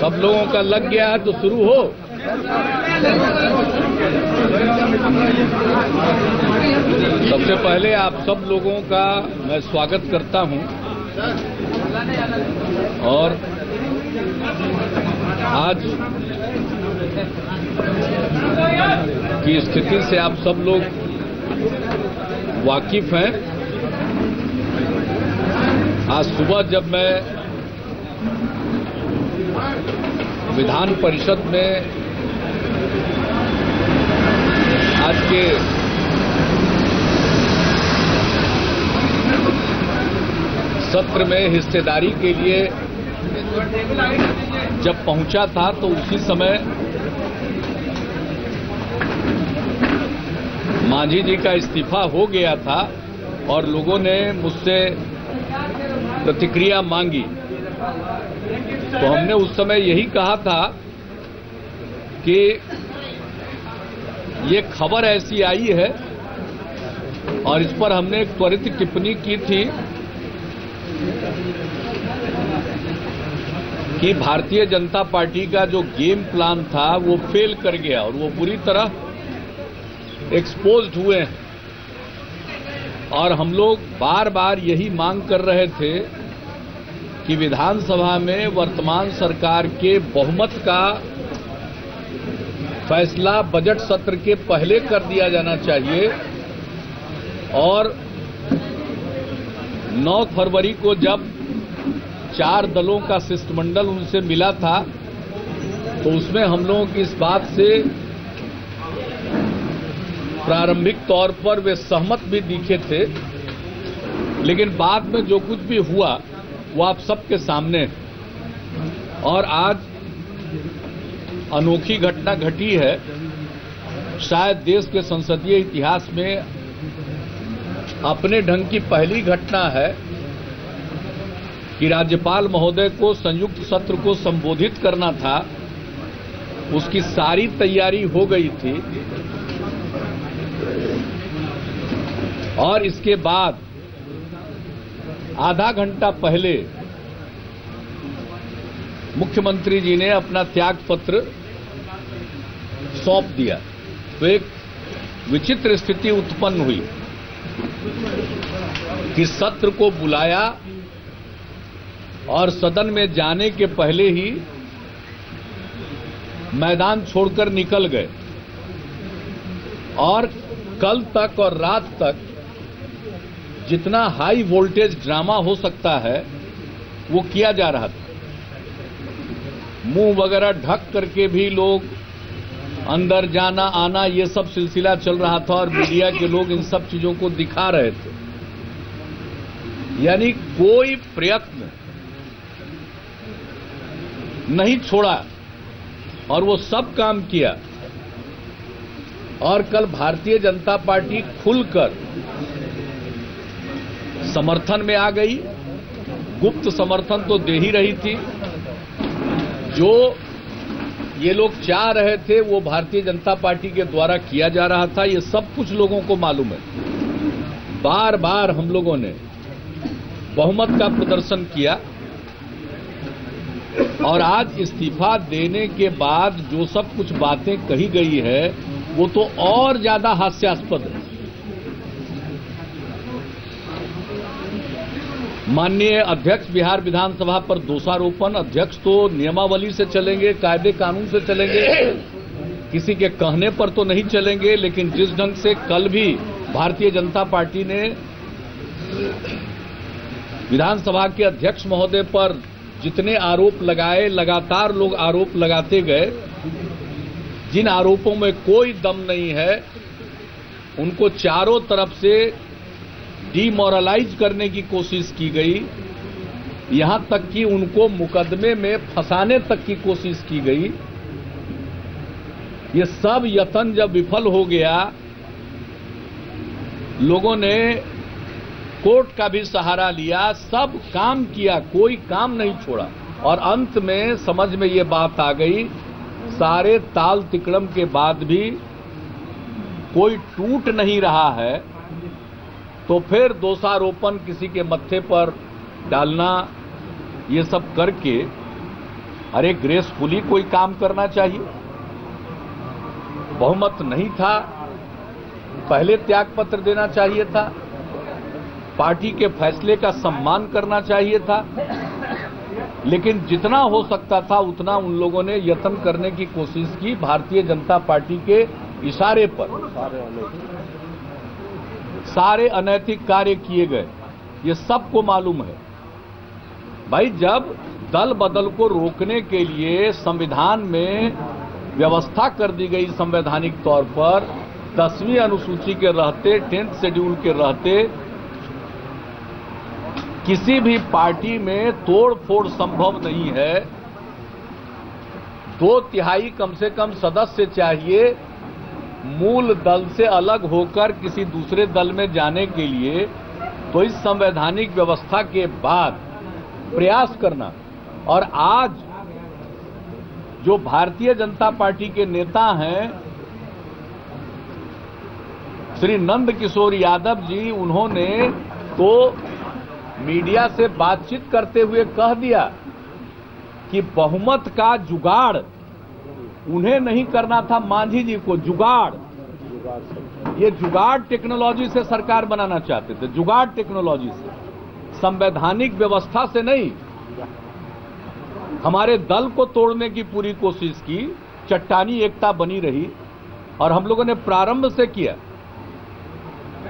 सब लोगों का लग गया है तो शुरू हो। सबसे पहले आप सब लोगों का मैं स्वागत करता हूं और आज की स्थिति से आप सब लोग वाकिफ हैं। आज सुबह जब मैं विधान परिषद में आज के सत्र में हिस्सेदारी के लिए जब पहुंचा था तो उसी समय मांझी जी का इस्तीफा हो गया था और लोगों ने मुझसे प्रतिक्रिया मांगी। तो हमने उस समय यही कहा था कि ये खबर ऐसी आई है और इस पर हमने एक त्वरित टिप्पणी की थी कि भारतीय जनता पार्टी का जो गेम प्लान था वो फेल कर गया और वो बुरी तरह एक्सपोज्ड हुए हैं। और हम लोग बार बार यही मांग कर रहे थे कि विधानसभा में वर्तमान सरकार के बहुमत का फैसला बजट सत्र के पहले कर दिया जाना चाहिए और 9 फरवरी को जब 4 दलों का शिष्टमंडल उनसे मिला था तो उसमें हम लोगों की इस बात से प्रारंभिक तौर पर वे सहमत भी दिखे थे, लेकिन बाद में जो कुछ भी हुआ वो आप सबके सामने है। और आज अनोखी घटना घटी है, शायद देश के संसदीय इतिहास में अपने ढंग की पहली घटना है कि राज्यपाल महोदय को संयुक्त सत्र को संबोधित करना था, उसकी सारी तैयारी हो गई थी और इसके बाद आधा घंटा पहले मुख्यमंत्री जी ने अपना त्याग पत्र सौंप दिया। तो एक विचित्र स्थिति उत्पन्न हुई कि सत्र को बुलाया और सदन में जाने के पहले ही मैदान छोड़कर निकल गए और कल तक और रात तक जितना हाई वोल्टेज ड्रामा हो सकता है वो किया जा रहा था। मुंह वगैरह ढक करके भी लोग अंदर जाना आना ये सब सिलसिला चल रहा था और मीडिया के लोग इन सब चीजों को दिखा रहे थे। यानी कोई प्रयत्न नहीं छोड़ा और वो सब काम किया। और कल भारतीय जनता पार्टी खुलकर समर्थन में आ गई। गुप्त समर्थन तो दे ही रही थी। जो ये लोग चाह रहे थे वो भारतीय जनता पार्टी के द्वारा किया जा रहा था, ये सब कुछ लोगों को मालूम है। बार बार हम लोगों ने बहुमत का प्रदर्शन किया और आज इस्तीफा देने के बाद जो सब कुछ बातें कही गई है वो तो और ज्यादा हास्यास्पद है। माननीय अध्यक्ष बिहार विधानसभा पर दोषारोपण, अध्यक्ष तो नियमावली से चलेंगे, कायदे कानून से चलेंगे, किसी के कहने पर तो नहीं चलेंगे। लेकिन जिस ढंग से कल भी भारतीय जनता पार्टी ने विधानसभा के अध्यक्ष महोदय पर जितने आरोप लगाए, लगातार लोग आरोप लगाते गए, जिन आरोपों में कोई दम नहीं है, उनको चारों तरफ से डिमोरलाइज करने की कोशिश की गई। यहां तक कि उनको मुकदमे में फंसाने तक की कोशिश की गई। ये सब यत्न जब विफल हो गया, लोगों ने कोर्ट का भी सहारा लिया, सब काम किया, कोई काम नहीं छोड़ा। और अंत में समझ में ये बात आ गई, सारे ताल तिकड़म के बाद भी कोई टूट नहीं रहा है, तो फिर दोषारोपण किसी के मत्थे पर डालना, ये सब करके अरे ग्रेसफुली कोई काम करना चाहिए। बहुमत नहीं था, पहले त्यागपत्र देना चाहिए था, पार्टी के फैसले का सम्मान करना चाहिए था, लेकिन जितना हो सकता था उतना उन लोगों ने यत्न करने की कोशिश की। भारतीय जनता पार्टी के इशारे पर सारे अनैतिक कार्य किए गए, ये सबको मालूम है। भाई, जब दल बदल को रोकने के लिए संविधान में व्यवस्था कर दी गई, संवैधानिक तौर पर 10वीं अनुसूची के रहते, 10th शेड्यूल के रहते, किसी भी पार्टी में तोड़ फोड़ संभव नहीं है। 2/3 कम से कम सदस्य चाहिए मूल दल से अलग होकर किसी दूसरे दल में जाने के लिए। तो इस संवैधानिक व्यवस्था के बाद प्रयास करना, और आज जो भारतीय जनता पार्टी के नेता हैं श्री नंद किशोर यादव जी, उन्होंने तो मीडिया से बातचीत करते हुए कह दिया कि बहुमत का जुगाड़ उन्हें नहीं करना था, मांझी जी को जुगाड़। ये जुगाड़ टेक्नोलॉजी से सरकार बनाना चाहते थे, जुगाड़ टेक्नोलॉजी से, संवैधानिक व्यवस्था से नहीं। हमारे दल को तोड़ने की पूरी कोशिश की, चट्टानी एकता बनी रही, और हम लोगों ने प्रारंभ से किया।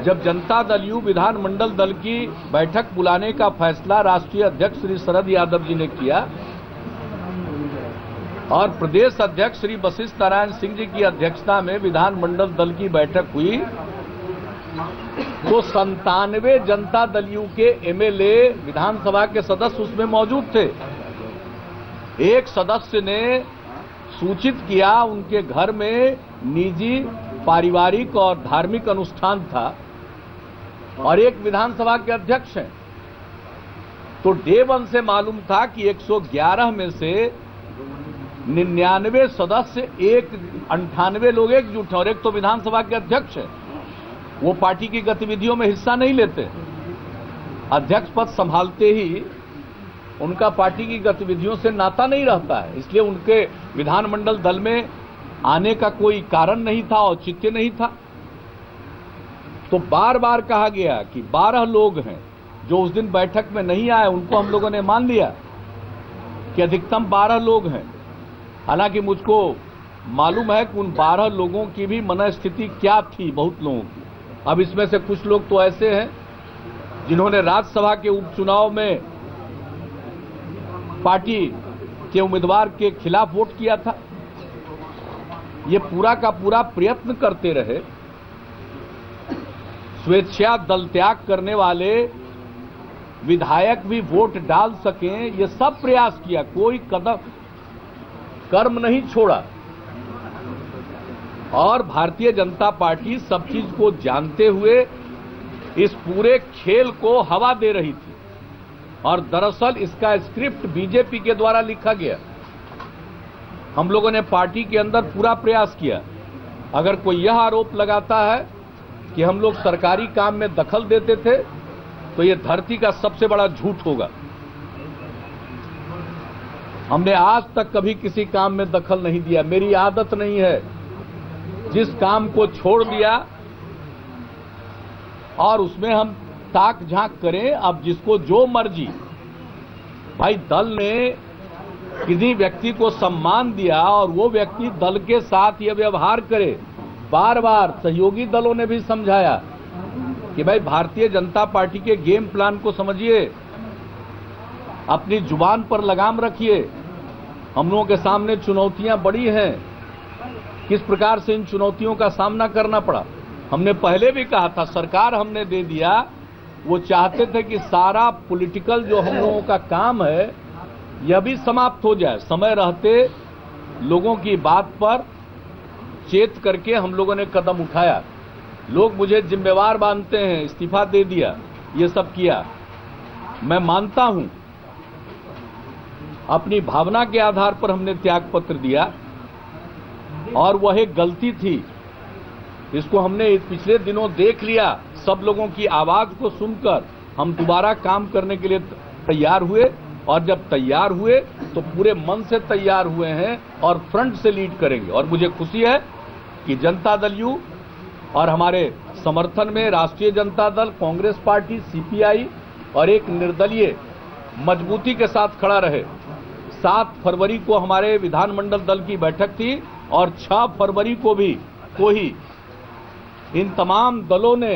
जब जनता दल यू विधानमंडल दल की बैठक बुलाने का फैसला राष्ट्रीय अध्यक्ष श्री शरद यादव जी ने किया और प्रदेश अध्यक्ष श्री वशिष्ठ नारायण सिंह जी की अध्यक्षता में विधानमंडल दल की बैठक हुई, तो 97 जनता दल यू के एमएलए विधानसभा के सदस्य उसमें मौजूद थे। एक सदस्य ने सूचित किया, उनके घर में निजी, पारिवारिक और धार्मिक अनुष्ठान था, और एक विधानसभा के अध्यक्ष हैं। तो डे वन से मालूम था कि 111 में से 99 सदस्य, 98 लोग एकजुट हैं, और एक तो विधानसभा के अध्यक्ष हैं। वो पार्टी की गतिविधियों में हिस्सा नहीं लेते। अध्यक्ष पद संभालते ही उनका पार्टी की गतिविधियों से नाता नहीं रहता है, इसलिए उनके विधानमंडल दल में आने का कोई कारण नहीं था, औचित्य नहीं था। तो बार बार कहा गया कि 12 लोग हैं जो उस दिन बैठक में नहीं आए, उनको हम लोगों ने मान लिया कि अधिकतम 12 लोग हैं। हालांकि मुझको मालूम है कि उन 12 लोगों की भी मनस्थिति क्या थी, बहुत लोगों की। अब इसमें से कुछ लोग तो ऐसे हैं जिन्होंने राज्यसभा के उपचुनाव में पार्टी के उम्मीदवार के खिलाफ वोट किया था। ये पूरा का पूरा प्रयत्न करते रहे, स्वेच्छा दल त्याग करने वाले विधायक भी वोट डाल सकें, ये सब प्रयास किया, कोई कदम कर्म नहीं छोड़ा। और भारतीय जनता पार्टी सब चीज को जानते हुए इस पूरे खेल को हवा दे रही थी, और दरअसल इसका स्क्रिप्ट बीजेपी के द्वारा लिखा गया। हम लोगों ने पार्टी के अंदर पूरा प्रयास किया। अगर कोई यह आरोप लगाता है कि हम लोग सरकारी काम में दखल देते थे, तो यह धरती का सबसे बड़ा झूठ होगा। हमने आज तक कभी किसी काम में दखल नहीं दिया, मेरी आदत नहीं है। जिस काम को छोड़ दिया और उसमें हम ताक झांक करें, अब जिसको जो मर्जी। भाई, दल ने किसी व्यक्ति को सम्मान दिया और वो व्यक्ति दल के साथ ये व्यवहार करे। बार बार सहयोगी दलों ने भी समझाया कि भाई, भारतीय जनता पार्टी के गेम प्लान को समझिए, अपनी जुबान पर लगाम रखिए। हम लोगों के सामने चुनौतियां बड़ी हैं, किस प्रकार से इन चुनौतियों का सामना करना पड़ा। हमने पहले भी कहा था, सरकार हमने दे दिया। वो चाहते थे कि सारा पॉलिटिकल जो हम लोगों का काम है यह भी समाप्त हो जाए। समय रहते लोगों की बात पर चेत करके हम लोगों ने कदम उठाया। लोग मुझे जिम्मेवार मानते हैं, इस्तीफा दे दिया, ये सब किया। मैं मानता हूं अपनी भावना के आधार पर हमने त्यागपत्र दिया, और वह एक गलती थी। इसको हमने पिछले दिनों देख लिया। सब लोगों की आवाज को सुनकर हम दोबारा काम करने के लिए तैयार हुए, और जब तैयार हुए तो पूरे मन से तैयार हुए हैं और फ्रंट से लीड करेंगे। और मुझे खुशी है कि जनता दल यू और हमारे समर्थन में राष्ट्रीय जनता दल, कांग्रेस पार्टी, सीपीआई और एक निर्दलीय मजबूती के साथ खड़ा रहे। 7 फरवरी को हमारे विधानमंडल दल की बैठक थी और 6 फरवरी को ही इन तमाम दलों ने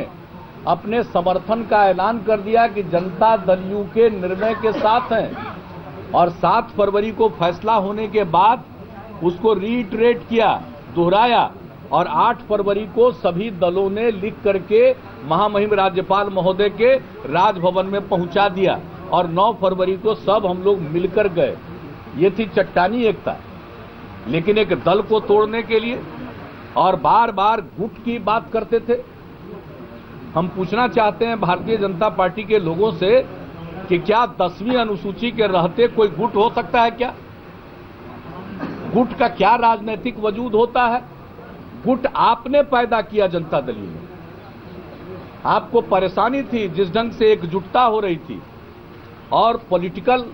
अपने समर्थन का ऐलान कर दिया कि जनता दल यू के निर्णय के साथ हैं। और 7 फरवरी को फैसला होने के बाद उसको रीइटरेट किया, दोहराया और 8 फरवरी को सभी दलों ने लिख करके महामहिम राज्यपाल महोदय के राजभवन में पहुंचा दिया और 9 फरवरी को सब हम लोग मिलकर गए। ये थी चट्टानी एकता। लेकिन एक दल को तोड़ने के लिए और बार बार गुट की बात करते थे। हम पूछना चाहते हैं भारतीय जनता पार्टी के लोगों से कि क्या 10वीं अनुसूची के रहते कोई गुट हो सकता है क्या? गुट का क्या राजनीतिक वजूद होता है? गुट आपने पैदा किया जनता दल यू में। आपको परेशानी थी जिस ढंग से एकजुटता हो रही थी और पॉलिटिकल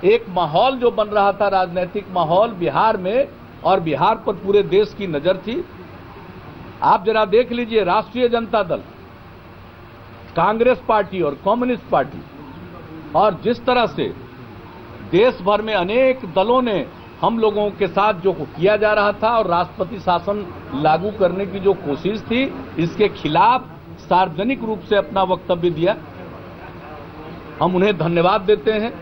एक माहौल जो बन रहा था, राजनीतिक माहौल बिहार में, और बिहार पर पूरे देश की नजर थी। आप जरा देख लीजिए, राष्ट्रीय जनता दल, कांग्रेस पार्टी और कम्युनिस्ट पार्टी, और जिस तरह से देश भर में अनेक दलों ने हम लोगों के साथ जो किया जा रहा था और राष्ट्रपति शासन लागू करने की जो कोशिश थी, इसके खिलाफ सार्वजनिक रूप से अपना वक्तव्य दिया। हम उन्हें धन्यवाद देते हैं,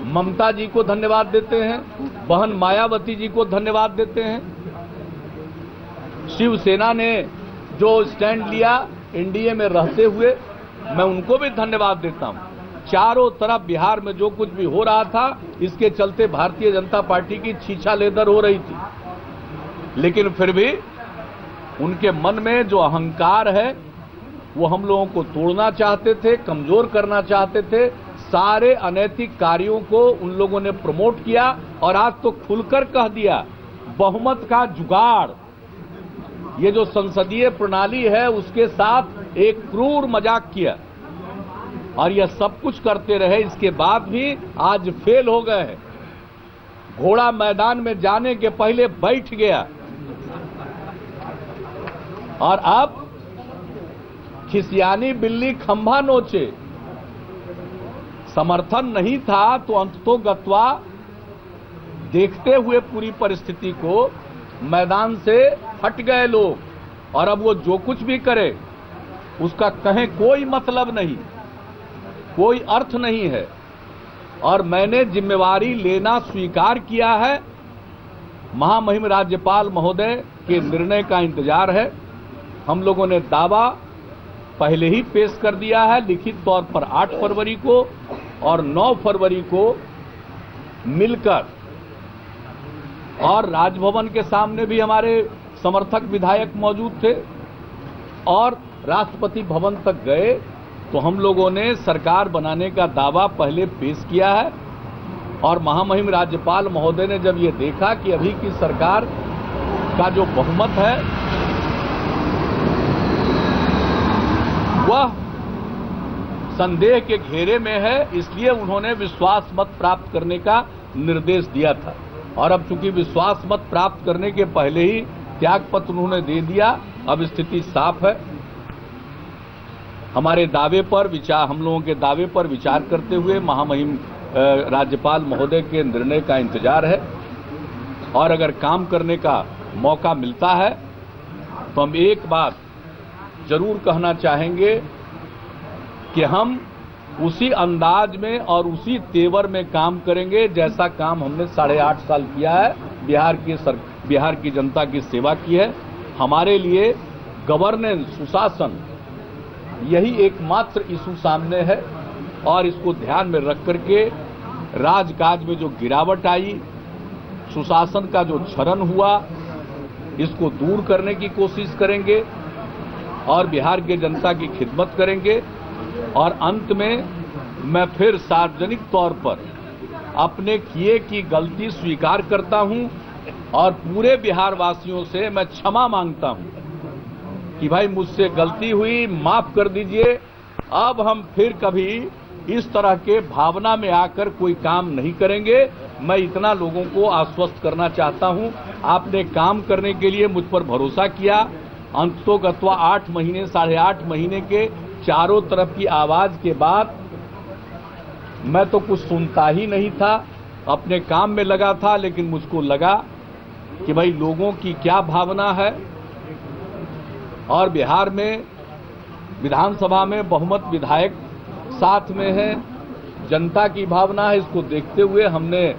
ममता जी को धन्यवाद देते हैं, बहन मायावती जी को धन्यवाद देते हैं। शिवसेना ने जो स्टैंड लिया एनडीए में रहते हुए, मैं उनको भी धन्यवाद देता हूं। चारों तरफ बिहार में जो कुछ भी हो रहा था, इसके चलते भारतीय जनता पार्टी की छीछा लेदर हो रही थी। लेकिन फिर भी उनके मन में जो अहंकार है वो हम लोगों को तोड़ना चाहते थे, कमजोर करना चाहते थे। सारे अनैतिक कार्यों को उन लोगों ने प्रमोट किया और आज तो खुलकर कह दिया बहुमत का जुगाड़, ये जो संसदीय प्रणाली है उसके साथ एक क्रूर मजाक किया। और यह सब कुछ करते रहे, इसके बाद भी आज फेल हो गए हैं। घोड़ा मैदान में जाने के पहले बैठ गया और अब खिसियानी बिल्ली खंभा नोचे। समर्थन नहीं था तो अंततोगत्वा देखते हुए पूरी परिस्थिति को मैदान से हट गए लोग। और अब वो जो कुछ भी करे उसका कहें कोई मतलब नहीं, कोई अर्थ नहीं है। और मैंने जिम्मेवारी लेना स्वीकार किया है। महामहिम राज्यपाल महोदय के निर्णय का इंतजार है। हम लोगों ने दावा पहले ही पेश कर दिया है लिखित तौर पर 8 फरवरी को और 9 फरवरी को मिलकर, और राजभवन के सामने भी हमारे समर्थक विधायक मौजूद थे और राष्ट्रपति भवन तक गए तो हम लोगों ने सरकार बनाने का दावा पहले पेश किया है। और महामहिम राज्यपाल महोदय ने जब ये देखा कि अभी की सरकार का जो बहुमत है वह संदेह के घेरे में है, इसलिए उन्होंने विश्वास मत प्राप्त करने का निर्देश दिया था। और अब चूंकि विश्वास मत प्राप्त करने के पहले ही त्यागपत्र उन्होंने दे दिया, अब स्थिति साफ है। हमारे दावे पर विचार, हम लोगों के दावे पर विचार करते हुए महामहिम राज्यपाल महोदय के निर्णय का इंतजार है। और अगर काम करने का मौका मिलता है तो हम एक बात जरूर कहना चाहेंगे कि हम उसी अंदाज में और उसी तेवर में काम करेंगे जैसा काम हमने 8.5 साल किया है। बिहार की जनता की सेवा की है। हमारे लिए गवर्नेंस, सुशासन, यही एकमात्र इशू सामने है। और इसको ध्यान में रख करके राजकाज में जो गिरावट आई, सुशासन का जो क्षरण हुआ, इसको दूर करने की कोशिश करेंगे और बिहार की जनता की खिदमत करेंगे। और अंत में मैं फिर सार्वजनिक तौर पर अपने किए की गलती स्वीकार करता हूं और पूरे बिहार वासियों से मैं क्षमा मांगता हूं कि भाई मुझसे गलती हुई, माफ कर दीजिए। अब हम फिर कभी इस तरह के भावना में आकर कोई काम नहीं करेंगे। मैं इतना लोगों को आश्वस्त करना चाहता हूं, आपने काम करने के लिए मुझ पर भरोसा किया। अंततोगत्वा 8 महीने 8.5 महीने के चारों तरफ की आवाज के बाद मैं तो कुछ सुनता ही नहीं था, अपने काम में लगा था। लेकिन मुझको लगा कि भाई लोगों की क्या भावना है, और बिहार में विधानसभा में बहुमत विधायक साथ में है, जनता की भावना है। इसको देखते हुए हमने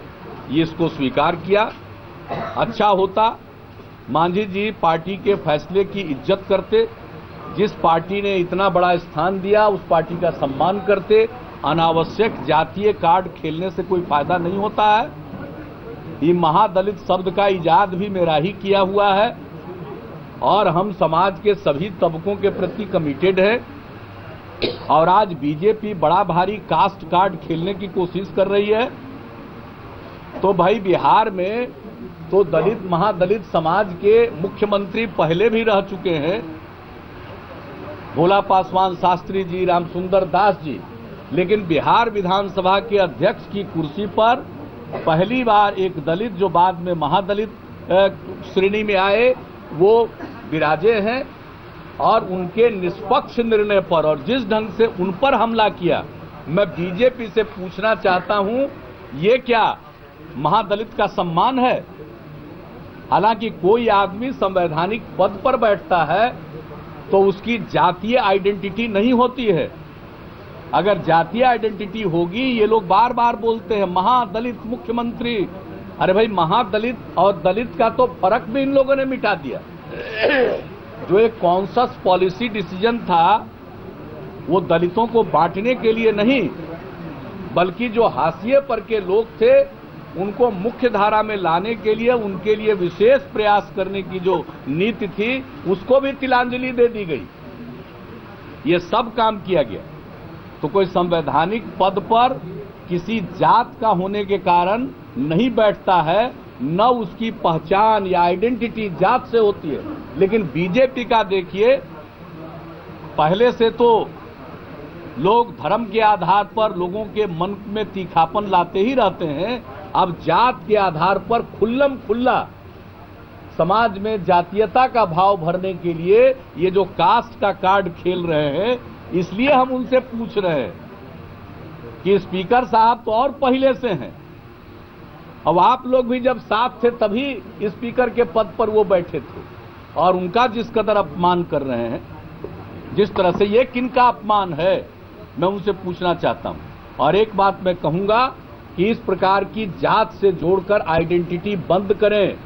इसको स्वीकार किया। अच्छा होता मांझी जी पार्टी के फैसले की इज्जत करते, जिस पार्टी ने इतना बड़ा स्थान दिया उस पार्टी का सम्मान करते। अनावश्यक जातीय कार्ड खेलने से कोई फायदा नहीं होता है। ये महादलित शब्द का इजाद भी मेरा ही किया हुआ है, और हम समाज के सभी तबकों के प्रति कमिटेड है। और आज बीजेपी बड़ा भारी कास्ट कार्ड खेलने की कोशिश कर रही है। तो भाई बिहार में तो दलित महादलित समाज के मुख्यमंत्री पहले भी रह चुके हैं, भोला पासवान शास्त्री जी, रामसुंदर दास जी। लेकिन बिहार विधानसभा के अध्यक्ष की कुर्सी पर पहली बार एक दलित, जो बाद में महादलित श्रेणी में आए, वो विराजे हैं। और उनके निष्पक्ष निर्णय पर और जिस ढंग से उन पर हमला किया, मैं बीजेपी से पूछना चाहता हूं, ये क्या महादलित का सम्मान है? हालांकि कोई आदमी संवैधानिक पद पर बैठता है तो उसकी जातीय आइडेंटिटी नहीं होती है। अगर जातीय आइडेंटिटी होगी, ये लोग बार बार बोलते हैं महादलित मुख्यमंत्री। अरे भाई, महादलित और दलित का तो फर्क भी इन लोगों ने मिटा दिया। जो एक कॉन्शस पॉलिसी डिसीजन था, वो दलितों को बांटने के लिए नहीं, बल्कि जो हाशिए पर के लोग थे उनको मुख्य धारा में लाने के लिए, उनके लिए विशेष प्रयास करने की जो नीति थी, उसको भी तिलांजलि दे दी गई। ये सब काम किया गया। तो कोई संवैधानिक पद पर किसी जात का होने के कारण नहीं बैठता है, न उसकी पहचान या आइडेंटिटी जात से होती है। लेकिन बीजेपी का देखिए, पहले से तो लोग धर्म के आधार पर लोगों के मन में तीखापन लाते ही रहते हैं। अब जात के आधार पर खुल्लम खुल्ला समाज में जातीयता का भाव भरने के लिए ये जो कास्ट का कार्ड खेल रहे हैं, इसलिए हम उनसे पूछ रहे हैं कि स्पीकर साहब तो और पहले से हैं, अब आप लोग भी जब साथ थे तभी स्पीकर के पद पर वो बैठे थे, और उनका जिस कदर अपमान कर रहे हैं, जिस तरह से ये किनका अपमान है, मैं उनसे पूछना चाहता हूं। और एक बात मैं कहूंगा कि इस प्रकार की जात से जोड़कर आइडेंटिटी बंद करें,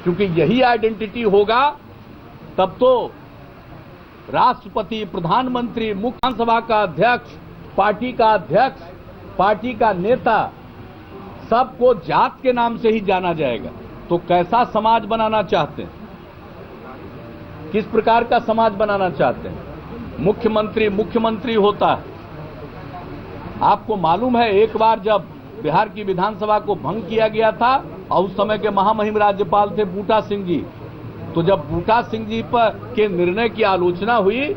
क्योंकि यही आइडेंटिटी होगा तब तो राष्ट्रपति, प्रधानमंत्री, मुख्य विधानसभा का अध्यक्ष, पार्टी का अध्यक्ष, पार्टी का नेता, सबको जात के नाम से ही जाना जाएगा। तो कैसा समाज बनाना चाहते हैं? किस प्रकार का समाज बनाना चाहते हैं? मुख्यमंत्री मुख्यमंत्री होता है। आपको मालूम है, एक बार जब बिहार की विधानसभा को भंग किया गया था और उस समय के महामहिम राज्यपाल थे बूटा सिंह जी, तो जब बूटा सिंह जी पर के निर्णय की आलोचना हुई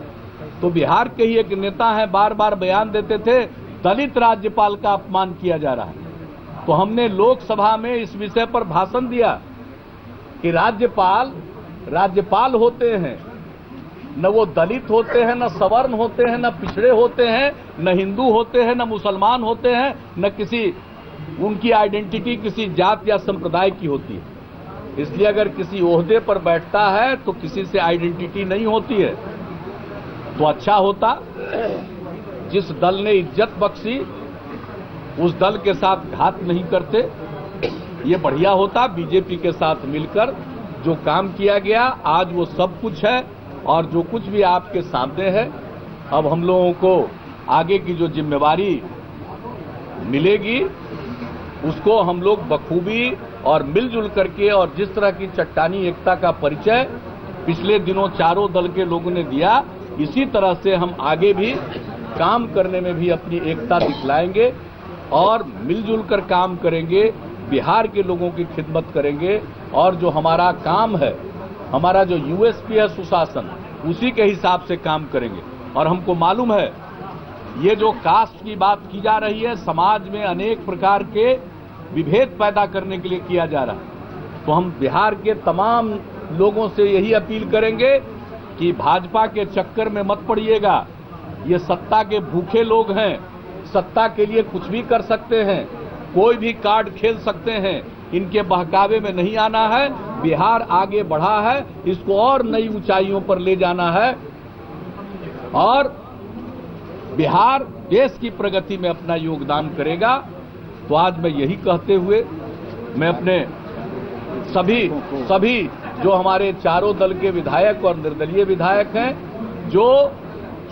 तो बिहार के ही एक नेता हैं, बार बार बयान देते थे दलित राज्यपाल का अपमान किया जा रहा है। तो हमने लोकसभा में इस विषय पर भाषण दिया कि राज्यपाल होते हैं, न वो दलित होते हैं, न सवर्ण होते हैं, न पिछड़े होते हैं, न हिंदू होते हैं, न मुसलमान होते हैं, न किसी उनकी आइडेंटिटी किसी जात या संप्रदाय की होती है। इसलिए अगर किसी ओहदे पर बैठता है तो किसी से आइडेंटिटी नहीं होती है। तो अच्छा होता जिस दल ने इज्जत बख्शी उस दल के साथ घात नहीं करते, ये बढ़िया होता। बीजेपी के साथ मिलकर जो काम किया गया, आज वो सब कुछ है, और जो कुछ भी आपके सामने है, अब हम लोगों को आगे की जो जिम्मेवारी मिलेगी उसको हम लोग बखूबी और मिलजुल करके, और जिस तरह की चट्टानी एकता का परिचय पिछले दिनों चारों दल के लोगों ने दिया, इसी तरह से हम आगे भी काम करने में भी अपनी एकता दिखलाएंगे और मिलजुल कर काम करेंगे, बिहार के लोगों की खिदमत करेंगे। और जो हमारा काम है, हमारा जो यूएसपी है सुशासन, उसी के हिसाब से काम करेंगे। और हमको मालूम है ये जो कास्ट की बात की जा रही है, समाज में अनेक प्रकार के विभेद पैदा करने के लिए किया जा रहा है। तो हम बिहार के तमाम लोगों से यही अपील करेंगे कि भाजपा के चक्कर में मत पड़िएगा। ये सत्ता के भूखे लोग हैं, सत्ता के लिए कुछ भी कर सकते हैं, कोई भी कार्ड खेल सकते हैं। इनके बहकावे में नहीं आना है। बिहार आगे बढ़ा है, इसको और नई ऊंचाइयों पर ले जाना है और बिहार देश की प्रगति में अपना योगदान करेगा। तो आज मैं यही कहते हुए मैं अपने सभी जो हमारे चारों दल के विधायक और निर्दलीय विधायक हैं, जो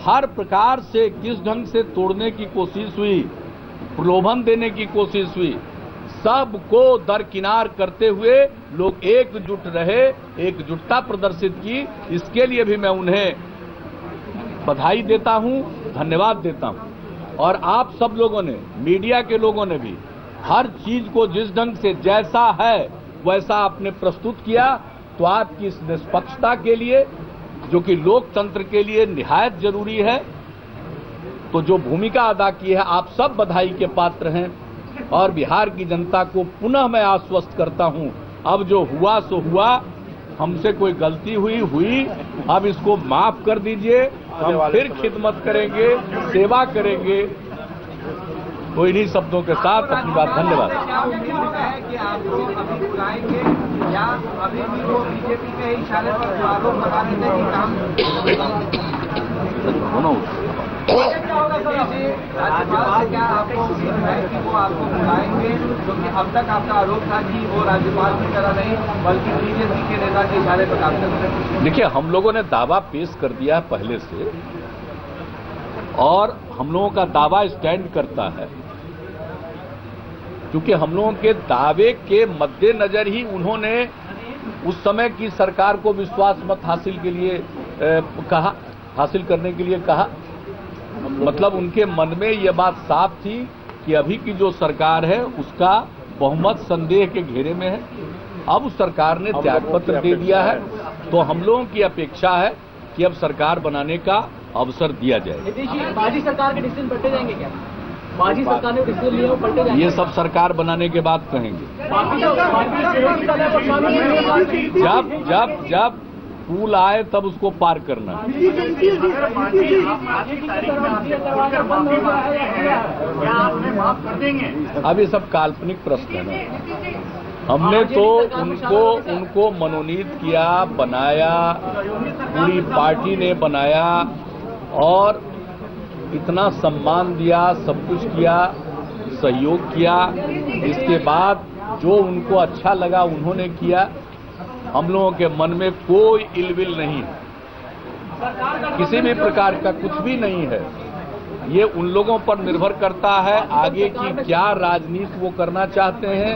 हर प्रकार से किस ढंग से तोड़ने की कोशिश हुई, प्रलोभन देने की कोशिश हुई, सबको दरकिनार करते हुए लोग एकजुट रहे, एकजुटता प्रदर्शित की। इसके लिए भी मैं उन्हें बधाई देता हूं, धन्यवाद देता हूं। और आप सब लोगों ने, मीडिया के लोगों ने भी हर चीज को जिस ढंग से जैसा है वैसा आपने प्रस्तुत किया, तो आपकी इस निष्पक्षता के लिए, जो कि लोकतंत्र के लिए निहायत जरूरी है, तो जो भूमिका अदा की है, आप सब बधाई के पात्र हैं। और बिहार की जनता को पुनः मैं आश्वस्त करता हूं, अब जो हुआ सो हुआ, हमसे कोई गलती हुई, अब इसको माफ कर दीजिए। हम फिर खिदमत करेंगे, सेवा करेंगे। तो इन्हीं शब्दों के साथ अपनी बात, धन्यवाद। क्या उम्मीद है कि आपको अभी बुलाएंगे या अभी भी वो बीजेपी के इशारे पर जो आरोप लगा रहे थे कि काम राज्यपाल से क्या आपको उम्मीद है कि वो आपको बुलाएंगे? क्योंकि अब तक आपका आरोप था कि वो राज्यपाल की तरह नहीं बल्कि बीजेपी के नेता के इशारे पर काम कर रहे हैं। देखिए, हम लोगों ने दावा पेश कर दिया है पहले से, और हम लोगों का दावा स्टैंड करता है, क्योंकि हम लोगों के दावे के मद्देनजर ही उन्होंने उस समय की सरकार को विश्वास मत हासिल करने के लिए कहा। मतलब उनके मन में यह बात साफ थी कि अभी की जो सरकार है उसका बहुमत संदेह के घेरे में है। अब उस सरकार ने त्यागपत्र दे दिया है, तो हम लोगों की अपेक्षा है कि अब सरकार बनाने का अवसर दिया जाए। माजी सरकार के डिसीजन पलटे जाएंगे क्या? माजी सरकार ने डिसीजन लिया, पलटे जाएंगे? ये सब सरकार बनाने के बाद कहेंगे। जब पुल आए तब उसको पार करना। अब ये सब काल्पनिक प्रश्न है ना। हमने तो उनको मनोनीत किया, बनाया, पूरी पार्टी ने बनाया और इतना सम्मान दिया, सब कुछ किया, सहयोग किया। इसके बाद जो उनको अच्छा लगा उन्होंने किया। हम लोगों के मन में कोई इलविल नहीं है, किसी भी प्रकार का कुछ भी नहीं है। ये उन लोगों पर निर्भर करता है आगे की क्या राजनीति वो करना चाहते हैं।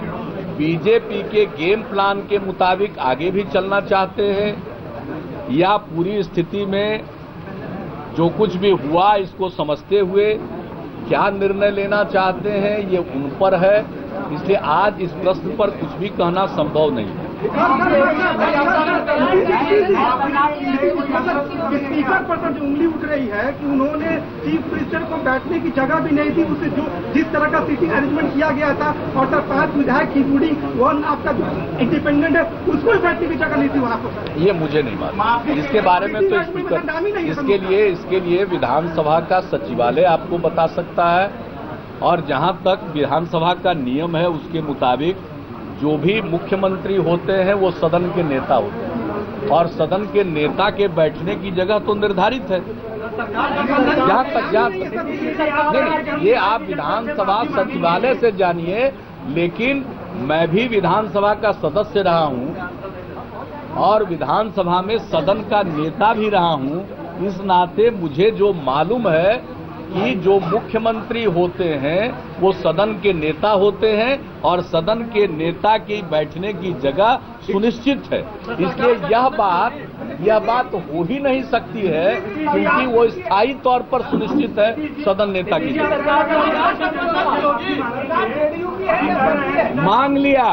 बीजेपी के गेम प्लान के मुताबिक आगे भी चलना चाहते हैं, या पूरी स्थिति में जो कुछ भी हुआ इसको समझते हुए क्या निर्णय लेना चाहते हैं, ये उन पर है। इसलिए आज इस प्रश्न पर कुछ भी कहना संभव नहीं है। स्पीकर पर जो उंगली उठ रही है कि उन्होंने चीफ मिनिस्टर को बैठने की जगह भी नहीं दी, उसे जो जिस तरह का सीटिंग अरेंजमेंट किया गया था, और सर 5 विधायक इंक्लूडिंग वन आपका इंडिपेंडेंट है, उसको भी बैठने की जगह नहीं थी वहाँ पर। ये मुझे नहीं मालूम, इसके बारे में तो स्पीकर इसके लिए विधानसभा का सचिवालय आपको बता सकता है। और जहां तक विधानसभा का नियम है उसके मुताबिक जो भी मुख्यमंत्री होते हैं वो सदन के नेता होते हैं, और सदन के नेता के बैठने की जगह तो निर्धारित है। जहां तक नहीं, ये आप विधानसभा सचिवालय से जानिए, लेकिन मैं भी विधानसभा का सदस्य रहा हूं और विधानसभा में सदन का नेता भी रहा हूं। इस नाते मुझे जो मालूम है कि जो मुख्यमंत्री होते हैं वो सदन के नेता होते हैं, और सदन के नेता की बैठने की जगह सुनिश्चित है। इसलिए यह बात हो ही नहीं सकती है, क्योंकि वो स्थायी तौर पर सुनिश्चित है सदन नेता की जगह। मांग लिया,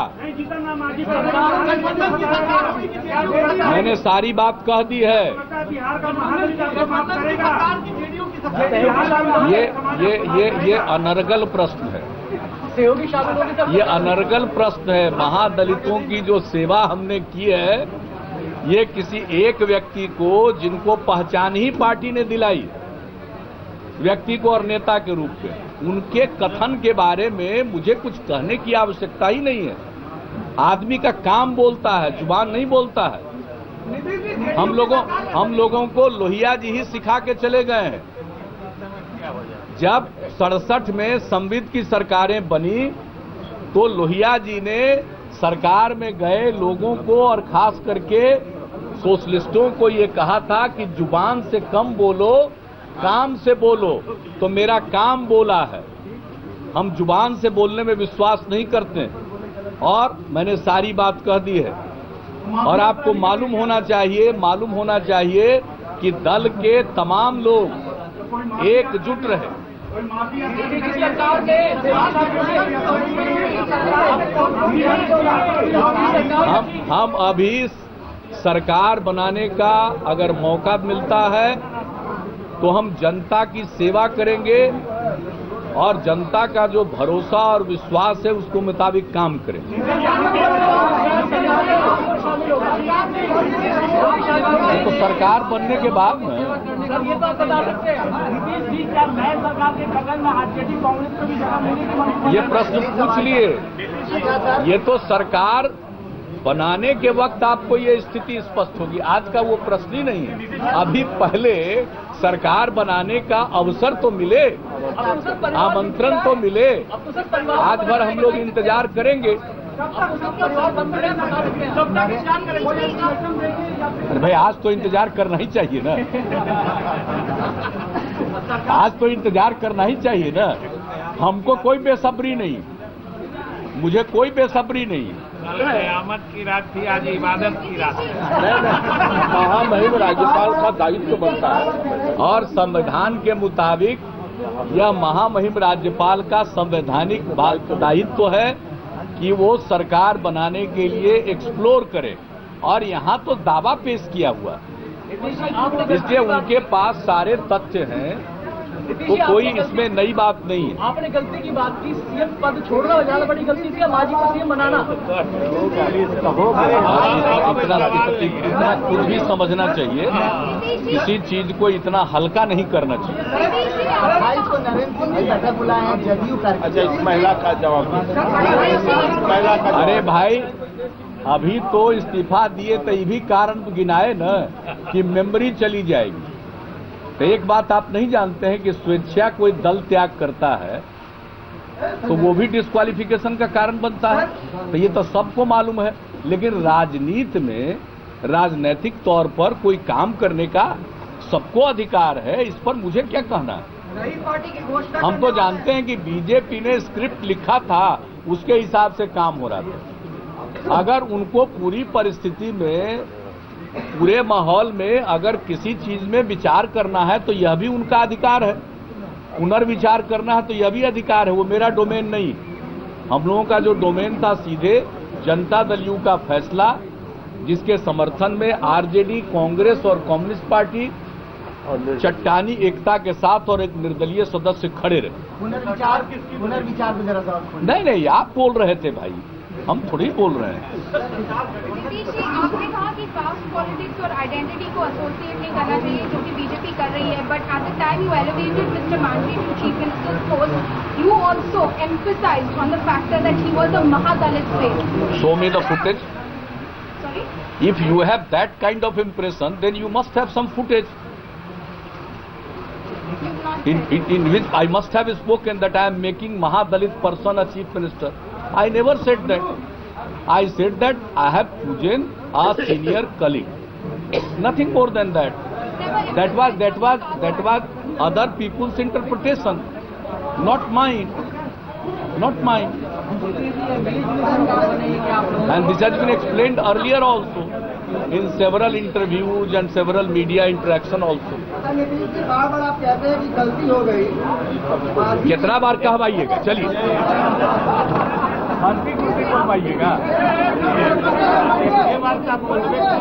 मैंने सारी बात कह दी है। ये अनर्गल प्रश्न है। ये अनर्गल प्रश्न है। महादलितों की जो सेवा हमने की है, ये किसी एक व्यक्ति को, जिनको पहचान ही पार्टी ने दिलाई, व्यक्ति को और नेता के रूप में, उनके कथन के बारे में मुझे कुछ कहने की आवश्यकता ही नहीं है। आदमी का काम बोलता है, जुबान नहीं बोलता है। हम लोगों को लोहिया जी ही सिखा के चले गए हैं। जब 67 में संविद की सरकारें बनी तो लोहिया जी ने सरकार में गए लोगों को और खास करके सोशलिस्टों को ये कहा था कि जुबान से कम बोलो, काम से बोलो। तो मेरा काम बोला है। हम जुबान से बोलने में विश्वास नहीं करते और मैंने सारी बात कह दी है। और आपको मालूम होना चाहिए कि दल के तमाम लोग एकजुट रहे। हम अभी सरकार बनाने का अगर मौका मिलता है तो हम जनता की सेवा करेंगे और जनता का जो भरोसा और विश्वास है उसको मुताबिक काम करेंगे। तो सरकार बनने के बाद में ये प्रश्न पूछ लिए। ये तो सरकार बनाने के वक्त आपको ये स्थिति स्पष्ट होगी। आज का वो प्रश्न ही नहीं है। अभी पहले सरकार बनाने का अवसर तो मिले, आमंत्रण तो मिले। आज भर हम लोग इंतजार करेंगे। अरे भाई, आज तो इंतजार करना ही चाहिए ना। आज तो इंतजार करना ही चाहिए ना। हमको कोई बेसब्री नहीं, मुझे कोई बेसब्री नहीं। कयामत की रात थी, आज इबादत की रात है। महामहिम राज्यपाल का दायित्व बनता है और संविधान के मुताबिक यह महामहिम राज्यपाल का संवैधानिक दायित्व है कि वो सरकार बनाने के लिए एक्सप्लोर करे। और यहाँ तो दावा पेश किया हुआ, इसलिए उनके पास सारे तथ्य हैं, तो कोई इसमें नई बात नहीं है। आपने गलती की बात की, सीएम पद छोड़ना ज्यादा बड़ी गलती थी, माजी को सीएम बनाना। इतना कुछ भी समझना चाहिए, किसी चीज को इतना हल्का नहीं करना चाहिए। 28 को नरेंद्र सिंह जी बैठक बुलाए हैं जदयू का। अच्छा, इस महिला का जवाब। अरे भाई, अभी तो इस्तीफा दिए तो ये भी कारण गिनाए न कि मेमोरी चली जाएगी। तो एक बात आप नहीं जानते हैं कि स्वेच्छा कोई दल त्याग करता है तो वो भी डिस्क्वालिफिकेशन का कारण बनता है। तो ये तो सबको मालूम है। लेकिन राजनीति में राजनीतिक तौर पर कोई काम करने का सबको अधिकार है। इस पर मुझे क्या कहना है। हम तो जानते हैं कि बीजेपी ने स्क्रिप्ट लिखा था, उसके हिसाब से काम हो रहा था। अगर उनको पूरी परिस्थिति में, पूरे माहौल में अगर किसी चीज में विचार करना है तो यह भी उनका अधिकार है। पुनर्विचार करना है तो यह भी अधिकार है। वो मेरा डोमेन नहीं। हम लोगों का जो डोमेन था सीधे जनता दल यू का फैसला, जिसके समर्थन में आरजेडी, कांग्रेस और कम्युनिस्ट पार्टी चट्टानी एकता के साथ और एक निर्दलीय सदस्य खड़े रहे। पुनर्विचार में जरा नहीं, आप बोल रहे थे भाई, हम थोड़ी बोल रहे हैं। नीतीश जी, आपने कहा कि कास्ट पॉलिटिक्स और आइडेंटिटी को एसोसिएट नहीं करना चाहिए, जो कि बीजेपी कर रही है, but at the time you elevated mister Manjhi to chief minister's post, you also emphasised on the factor that he was a Mahadalit face. Show me the footage. Sorry? If you have that kind of impression, then you must have some footage You've not in which I must have spoken that I am making Mahadalit person a chief minister. I never said that. I said that I have chosen a senior colleague. Nothing more than that. That was other people's interpretation, not mine. Not mine. And this has been explained earlier also in several interviews and several media interaction also. Nitish ji, बार-बार आप कहते हैं कि गलती हो गई। कितना बार कहवाइएगा? चलिए, कहवाइएगा। ये बात आप बोलते हैं।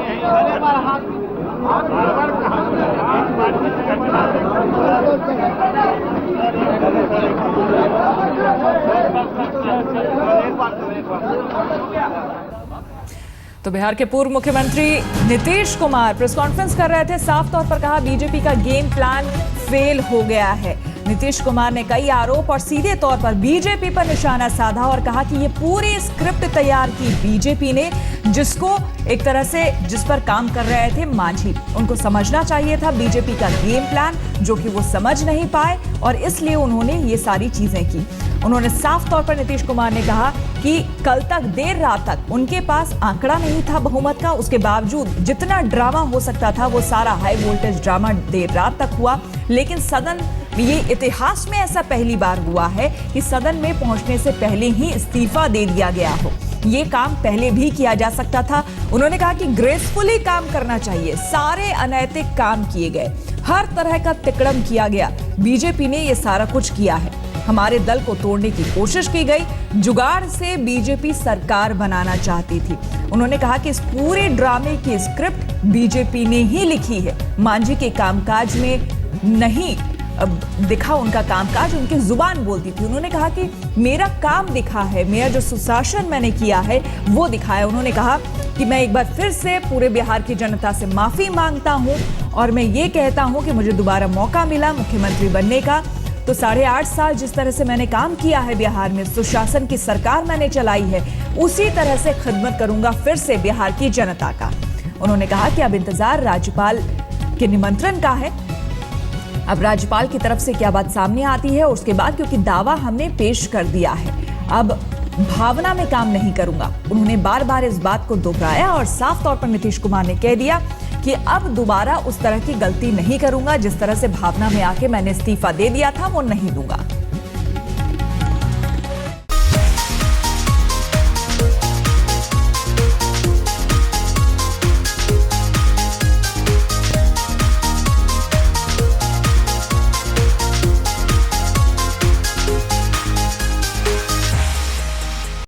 तो बिहार के पूर्व मुख्यमंत्री नीतीश कुमार प्रेस कॉन्फ्रेंस कर रहे थे। साफ तौर पर कहा बीजेपी का गेम प्लान फेल हो गया है। नीतीश कुमार ने कई आरोप और सीधे तौर पर बीजेपी पर निशाना साधा और कहा कि ये पूरी स्क्रिप्ट तैयार की बीजेपी ने, जिसको एक तरह से जिस पर काम कर रहे थे मांझी, उनको समझना चाहिए था बीजेपी का गेम प्लान, जो कि वो समझ नहीं पाए और इसलिए उन्होंने ये सारी चीजें की। उन्होंने साफ तौर पर नीतीश कुमार ने कहा कि कल तक देर रात तक उनके पास आंकड़ा नहीं था बहुमत का, उसके बावजूद जितना ड्रामा हो सकता था वो सारा हाई वोल्टेज ड्रामा देर रात तक हुआ। लेकिन सदन, ये इतिहास में ऐसा पहली बार हुआ है कि सदन में पहुंचने से पहले ही इस्तीफा दे दिया गया हो। ये काम पहले भी किया जा सकता था। उन्होंने कहा कि ग्रेसफुली काम करना चाहिए। सारे अनैतिक काम किए गए, हर तरह का तिकड़म किया गया। बीजेपी ने ये सारा कुछ किया है। हमारे दल को तोड़ने की कोशिश की गई। जुगाड़ से बीजेपी सरकार बनाना चाहती थी। उन्होंने कहा कि इस पूरे ड्रामे की स्क्रिप्ट बीजेपी ने ही लिखी है। मांझी के कामकाज में नहीं दिखा उनका कामकाज, उनकी जुबान बोलती थी। उन्होंने कहा कि मेरा काम दिखा है, मेरा जो सुशासन मैंने किया है वो दिखा है। उन्होंने कहा कि मैं एक बार फिर से पूरे बिहार की जनता से माफी मांगता हूं और मैं ये कहता हूं कि मुझे दोबारा मौका मिला मुख्यमंत्री बनने का, तो 8.5 साल जिस तरह से मैंने काम किया है बिहार में, सुशासन की सरकार मैंने चलाई है, उसी तरह से खिदमत करूंगा फिर से बिहार की जनता का। उन्होंने कहा कि अब इंतजार राज्यपाल के निमंत्रण का है। अब राज्यपाल की तरफ से क्या बात सामने आती है उसके बाद, क्योंकि दावा हमने पेश कर दिया है, अब भावना में काम नहीं करूंगा। उन्होंने बार बार इस बात को दोहराया और साफ तौर पर नीतीश कुमार ने कह दिया कि अब दोबारा उस तरह की गलती नहीं करूंगा, जिस तरह से भावना में आके मैंने इस्तीफा दे दिया था वो नहीं दूंगा।